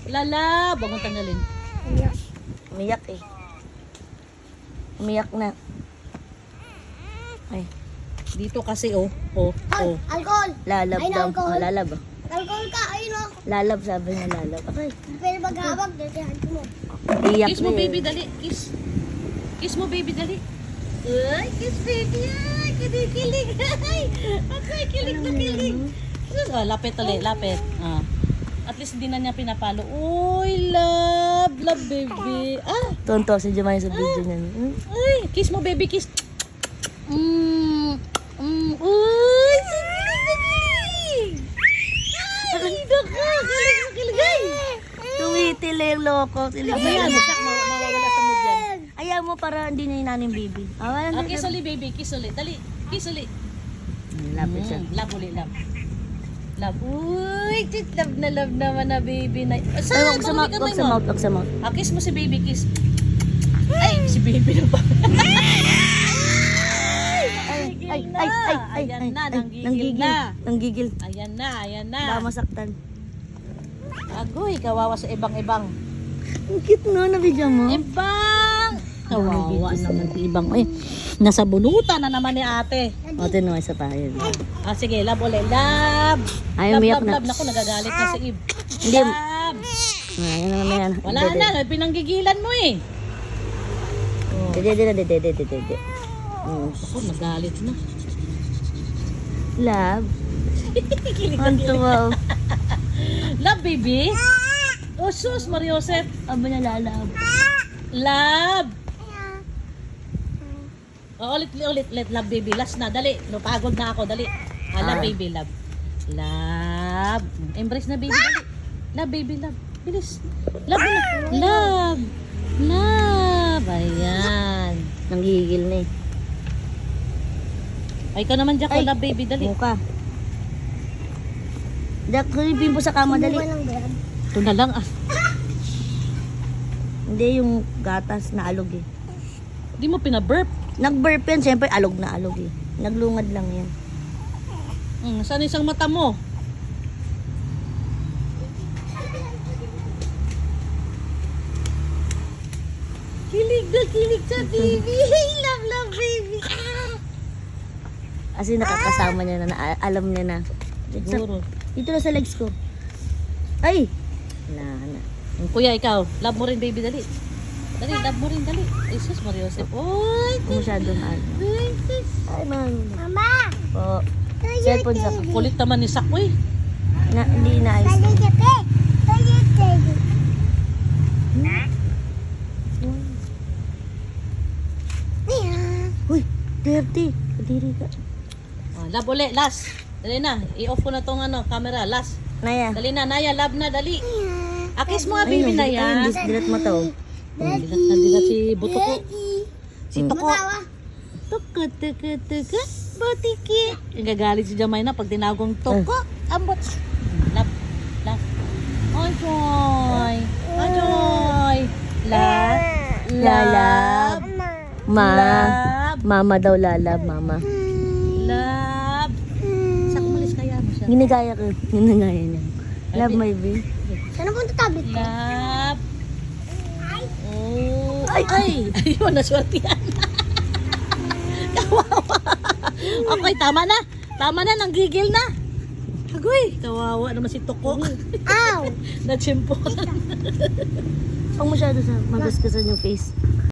Lala, wag mong tanggalin. Umiyak eh. Umiyak na. Ay, Dito kasi oh. Ay, alcohol. lalab Ay, daw. alcohol. Oh, lalab. Alcohol ka, ayun o. Lalab, sabi niya lalab. Okay. Pero maghawak, dasihan ko mo. Iyak Kiss mo na baby, eh. dali. Kiss. Kiss mo baby, dali. Ay, kiss baby. Ay, kinikilig. Ay, ay, kilig na kilig. Oh, lapit ulit, lapit. Ah. At least hindi na niya pinapalo. Uy, love baby. Ah, Tonto si Jemay sa video niyan. ay, kiss mo baby, kiss. Uy, kilig. Ay, daka, kilig. Ay. Tumitil eh, yung loko. Ayan, mawawala sa mood yan. Ayaw mo para hindi niya inanin baby. Ah, kiss ulit baby, kiss ulit. Dali, kiss ulit. Lapit siya. Love ulit, love. Love. Uy, chit, love naman na baby na. Ay, Saan? wag sa mouth, wag sa mouth, wag sa mouth. Ah, kiss mo si baby, kiss. Ay, si baby na ba? Ay, Ayan na, nanggigil na. Nanggigil. Ayan na. Baka masaktan. Agoy, kawawa sa ibang-ibang. Ang cute no, nabigyan mo. Ibang! Kawawa naman si ibang. Ay, nasa bunutan na naman ni ate. O, tinaway sa pahay. Ah, sige, love ulit. Love! Ay, umiyak na. Love. Naku, nagagalit na si Ib. Hindi. Love! Ayan naman na yan. Wala na, pinanggigilan mo eh. Dede. Ako, nagalit na. Love. Ang tuwa. Love, baby. Oh, sus, Mariosep. Aba na lalab. Love. Oh, ulit. Love, baby. Last na, dali. Napagod na ako, dali. Love, baby, love. Love. Embrace na, baby, dali. Love, baby, love. Bilis. Love na. Love. Ayan. Nanggigil na eh. Ay, ka naman, Jack. Ay. Love, baby, dali. Muka. Jack, kulipin po sa kama, dali. Ito na lang, ah. Hindi yung gatas na alog eh. Di mo pinaburp. Nag-burp yan, siyempre alog na alog eh. Naglungad lang yan. Saan isang mata mo? Kilig sa baby. Love, baby. Kasi nakakasama niya na, alam niya na. Siguro. Dito na sa legs ko. Ay! Na. Kuya, ikaw. Love mo rin, baby. Dali. Dali, love mo rin. Dali. Ay, sus, Mariosep. Uy, Masyadong ano. ay, sus. Ay, man. Mama! Po. Cellphone sa Kulit naman ni Sakwe. na, hindi naayos. Uy, dirty. Kadiri ka. Love ulit. Last. Dali na. I-off ko na tong camera. Last. Naya. Dali na, Naya. Love na. Dali. Akis mo nga, baby, Naya. Ay, dilat mo to. Dilat si Buto ko. Si Toko. Toko. Butiki. Gagalit si Jamay na pag tinawagong Toko. Ambot. Love. Ajoy. Lalab. Ma. Love. Mama daw lalab, mama. Love. Sa kumalis kaya mo siya. Ginigaya ko. Ginigaya niya. Love my baby. Sana punta tablet ko? Love. Oh. Ay. Ayun, naswerte yan. Kawawa. Okay, tama na. Nanggigil na. Agoy, kawawa naman si Toko. Ow! Natsimpo. Huwag masyado sa magasgasan yung face.